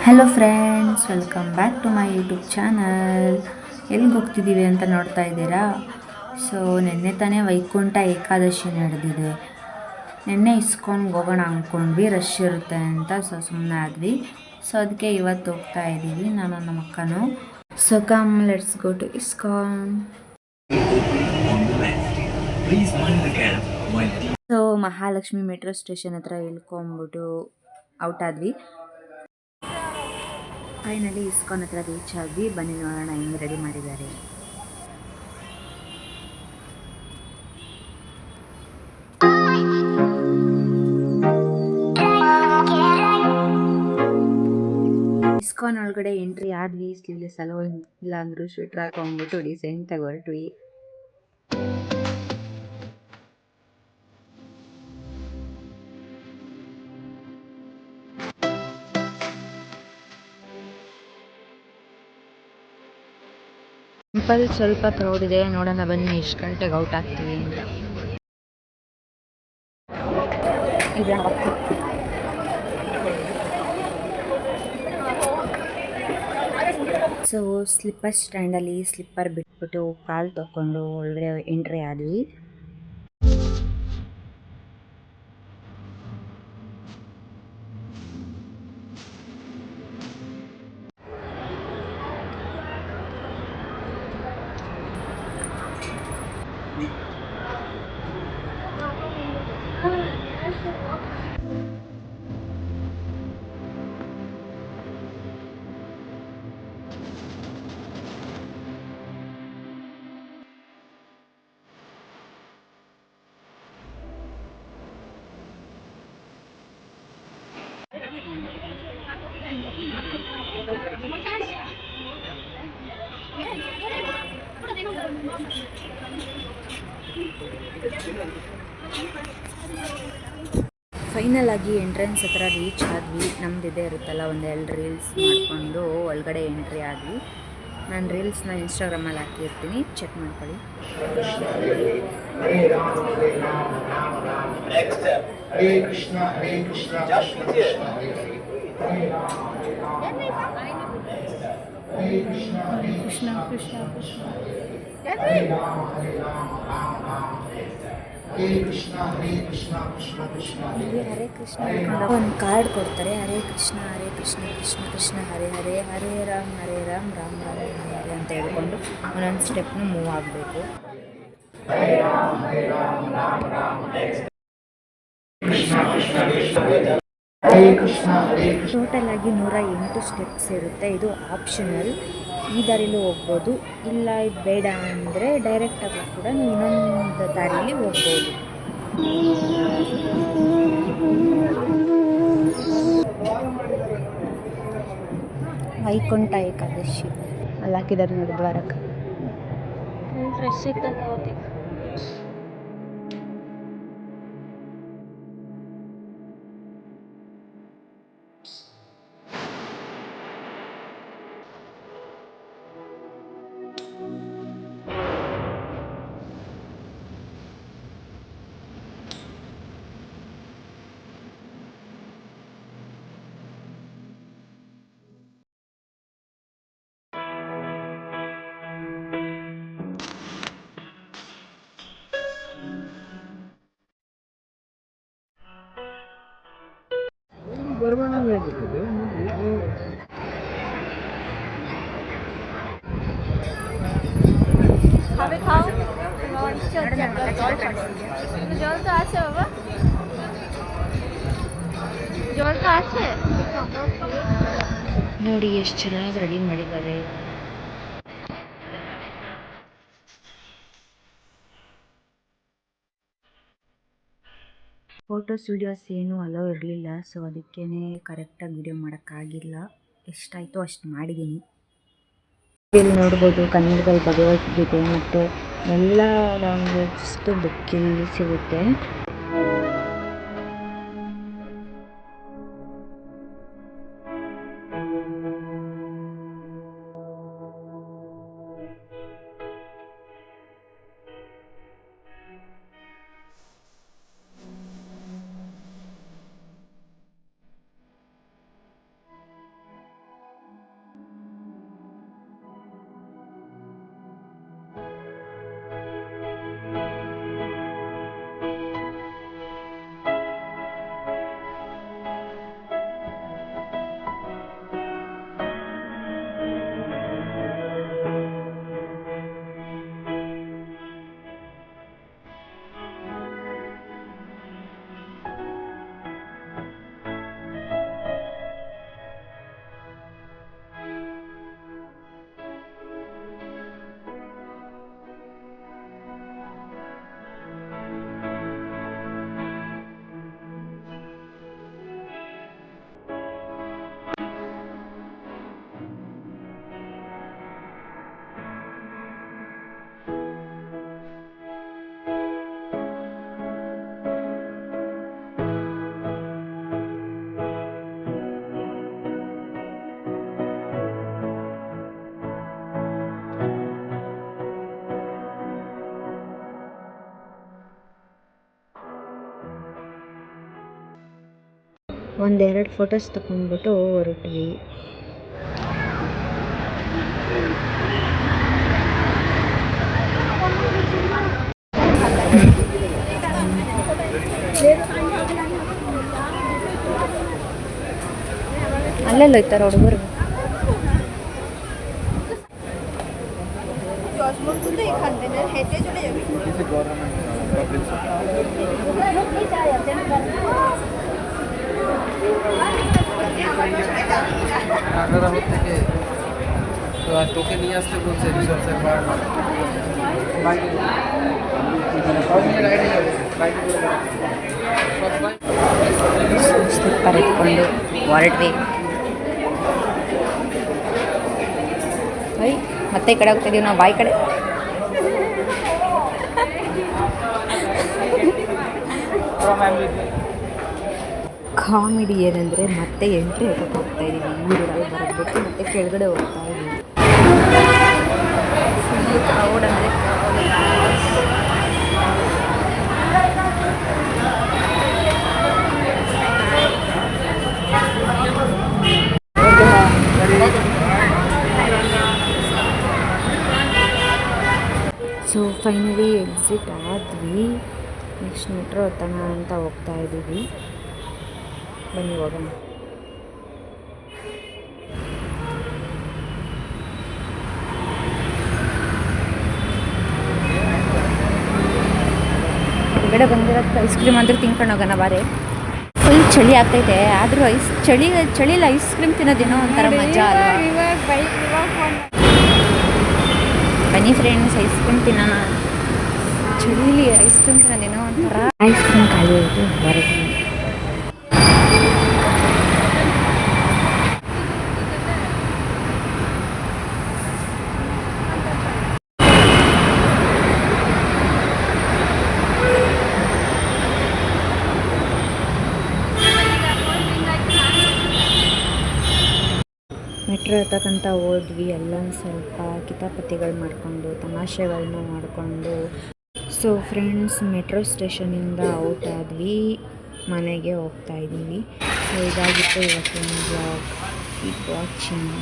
Hello friends, welcome back to my YouTube channel. ಎಲ್ಲಿಗೆ ಹೋಗ್ತಿದ್ದೀವಿ ಅಂತ ನೋಡ್ತಾ ಇದ್ದೀರಾ? ಸೊ ನಿನ್ನೆ ತಾನೇ ವೈಕುಂಠ ಏಕಾದಶಿ ನಡೆದಿದೆ. ನಿನ್ನೆ ಇಸ್ಕಾನ್ಗೆ ಹೋಗೋಣ ಅಂದ್ಕೊಂಡ್ವಿ, ರಶ್ ಇರುತ್ತೆ ಅಂತ. ಸುಮ್ಮನೆ ಆದ್ವಿ. ಸೊ ಅದಕ್ಕೆ ಇವತ್ತು ಹೋಗ್ತಾ ಇದ್ದೀವಿ, ನಾನು ನಮ್ಮ ಅಕ್ಕನೂ. So come let's go to ISKCON. So Mahalakshmi metro station ಹತ್ರ ಇಳ್ಕೊಂಬಿಟ್ಟು ಔಟ್ ಆದ್ವಿ. ಫೈನಲಿ ಇಸ್ಕಾನ್ ಹತ್ರ ರೀಚ್ ಆದ್ವಿ. ಬನ್ನಿ ನೋಡೋಣ ಹೆಂಗೆ ರೆಡಿ ಮಾಡಿದ್ದಾರೆ. ಇಸ್ಕಾನ್ ಒಳಗಡೆ ಎಂಟ್ರಿ ಆದ್ವಿ. ಸ್ಲೀವ್ಲೆಸ್ ಅಲ್ಲ, ಇಲ್ಲ ಅಂದ್ರು ಶೂಟ್ರ್ ಹಾಕೊಂಡ್ಬಿಟ್ಟು ಡಿಸೆಂಟಾಗಿ ಹೊರಟ್ವಿ. ಟೆಂಪಲ್ ಸ್ವಲ್ಪ ಕ್ರೌಡ್ ಇದೆ, ನೋಡೋಣ ಬನ್ನಿ ಎಷ್ಟು ಗಂಟೆಗೆ ಔಟ್ ಆಗ್ತೀವಿ ಅಂತ. ಸೊ ಸ್ಲಿಪ್ಪರ್ ಸ್ಟ್ಯಾಂಡಲ್ಲಿ ಸ್ಲಿಪ್ಪರ್ ಬಿಟ್ಬಿಟ್ಟು ಕಾಲು ತಗೊಂಡು ಒಳಗಡೆ ಎಂಟ್ರಿ ಆದ್ವಿ. ಫೈನಲ್ ಆಗಿ ಎಂಟ್ರೆನ್ಸ್ ಹತ್ರ ರೀಚ್ ಆದ್ವಿ. ನಮ್ದು ಇದೇ ಇರುತ್ತಲ್ಲ, ಒಂದೆರಡು ರೀಲ್ಸ್ ಮಾಡಿಕೊಂಡು ಒಳಗಡೆ ಎಂಟ್ರಿ ಆದ್ವಿ. ನಾನು ರೀಲ್ಸ್ನ ಇನ್ಸ್ಟಾಗ್ರಾಮಲ್ಲಿ ಹಾಕಿರ್ತೀನಿ, ಚೆಕ್ ಮಾಡ್ಕೊಳ್ಳಿ. ಕೃಷ್ಣ ಕೃಷ್ಣ ಕೃಷ್ಣ ಹರೇ ಕೃಷ್ಣ. ಒಂದು ಕಾರ್ಡ್ ಕೊಡ್ತಾರೆ, ಹರೇ ಕೃಷ್ಣ ಕೃಷ್ಣ ಕೃಷ್ಣ ಹರೇ ಹರೇ, ಹರೇ ರಾಮ್ ರಾಮ್ ರಾಮ್ ಹರೇ ಅಂತ ಹೇಳ್ಕೊಂಡು ಒಂದೊಂದು ಸ್ಟೆಪ್ನು ಮೂವ್ ಆಗಬೇಕು. ಟೋಟಲ್ ಆಗಿ 108 ಸ್ಟೆಪ್ಸ್ ಇರುತ್ತೆ. ಇದು ಆಪ್ಷನಲ್. ಈ ದಾರಿಲೂ ಹೋಗ್ಬೋದು, ಇಲ್ಲ ಇದು ಬೇಡ ಅಂದರೆ ಡೈರೆಕ್ಟಾಗಿ ಕೂಡ ನೀವು ಇನ್ನೊಂದು ದಾರಿಲಿ ಹೋಗ್ಬೋದು. ವೈಕುಂಠ ಏಕಾದಶಿ ಅಲ್ಲಿ ಹಾಕಿದ್ದಾರೆ ನೋಡಿ ದ್ವಾರಕ್ಕೆ. ಫ್ರೆಶ್ ಸಿಗ್ತದೆ ಅವತ್ತಿಗೆ. ನೋಡಿ ಎಷ್ಟು ಚೆನ್ನಾಗಿ ರೆಡಿ ಮಾಡಿದ್ದಾರೆ. ಫೋಟೋಸ್ ವಿಡಿಯೋಸ್ ಏನೂ ಅಲೋ ಇರಲಿಲ್ಲ, ಸೊ ಅದಕ್ಕೇ ಕರೆಕ್ಟಾಗಿ ವಿಡಿಯೋ ಮಾಡೋಕ್ಕಾಗಿಲ್ಲ. ಎಷ್ಟಾಯಿತು ಅಷ್ಟು ಮಾಡಿದ್ದೀನಿ. ಇಲ್ಲಿ ನೋಡ್ಬೋದು ಕನ್ನಡದಲ್ಲಿ ಭಗವದ್ಗೀತೆ ಮತ್ತು ಎಲ್ಲ ಲ್ಯಾಂಗ್ವೇಜ್ದು ಬುಕ್ ಇಲ್ಲಿ ಸಿಗುತ್ತೆ. ಒಂದೆರಡು ಫೋಟೋಸ್ ತಗೊಂಡ್ಬಿಟ್ಟು ಹೊರಟ್ವಿ. ಅಲ್ಲೆಲ್ಲ ಹೋಯ್ತಾರೆ ಹುಡುಗರು. তোকে নিয়ে আসতে বলছে ಸ್ಲಿಪ್ಪರ್ ಇಟ್ಕೊಂಡು ಹೊರಟ್ವಿ. ಮತ್ತೆ ಈ ಕಡೆ ಹೋಗ್ತಿದ್ದೀವಿ ನಾವು, ಬಾಯಿ ಕಡೆ. ಕಾಮಿಡಿ ಏನಂದರೆ ಮತ್ತೆ ಎಂಟ್ರಿ ಹಾಕಕ್ಕೆ ಹೋಗ್ತಾ ಇದ್ದೀವಿ. ಈ ರೋಡಲ್ಲಿ ಬರೋದ್ಬಿಟ್ಟು ಮತ್ತೆ ಕೆಳಗಡೆ ಹೋಗ್ತಾ ಇದ್ದೀವಿ. ಫುಲ್ಲು ಕ್ರೌಡ್ ಅಂದರೆ ಸೊ ಫೈನಲಿ ಎಕ್ಸಿಟ್ ಆದ್ವಿ. ನೆಕ್ಸ್ಟ್ ಮೆಟ್ರೋ ಹತ್ತೋಣ ಅಂತ ಹೋಗ್ತಾ ಇದ್ದೀವಿ. ಬನ್ನಿ ಹೋಗೋಣ. ಹೊರಗಡೆ ಬಂದಿರೋದು ಐಸ್ ಕ್ರೀಮ್ ಅಂದ್ರೆ ತಿನ್ಕೊಂಡು ಹೋಗೋಣ ಬಾರೆ. ಫುಲ್ ಚಳಿ ಆಗ್ತೈತೆ, ಆದರೂ ಚಳಿಲಿ ಐಸ್ ಕ್ರೀಮ್ ತಿನ್ನೋದೇನೋ ಒಂಥರ ಮಜಾ ಅಲ್ವಾ. ಬನ್ನಿ ಫ್ರೆಂಡ್ಸ್, ಐಸ್ ಕ್ರೀಮ್ ತಿನ್ನೋಣ. ಚಳಿಲಿ ಐಸ್ ಕ್ರೀಮ್ ತಿನ್ನೋದೇನೋ ಒಂಥರ. ಐಸ್ ಕ್ರೀಮ್ ಖಾಲಿ ಆಯಿತು, ಹೊರಗೆ ಮೆಟ್ರೋ ಹತ್ತಕ್ಕಂತ ಹೋದ್ವಿ. ಅಲ್ಲೊಂದು ಸ್ವಲ್ಪ ಕಿತಾಪತಿಗಳು ಮಾಡಿಕೊಂಡು ತಮಾಷೆಗಳನ್ನ ಮಾಡಿಕೊಂಡು. ಸೊ ಫ್ರೆಂಡ್ಸ್, ಮೆಟ್ರೋ ಸ್ಟೇಷನಿಂದ ಔಟ್ ಆದ್ವಿ, ಮನೆಗೆ ಹೋಗ್ತಾ ಇದ್ದೀವಿ. ಸೊ ಇದಾಗಿತ್ತು ಇವತ್ತಿನ ಬ್ಲಾಗ್. Keep watching.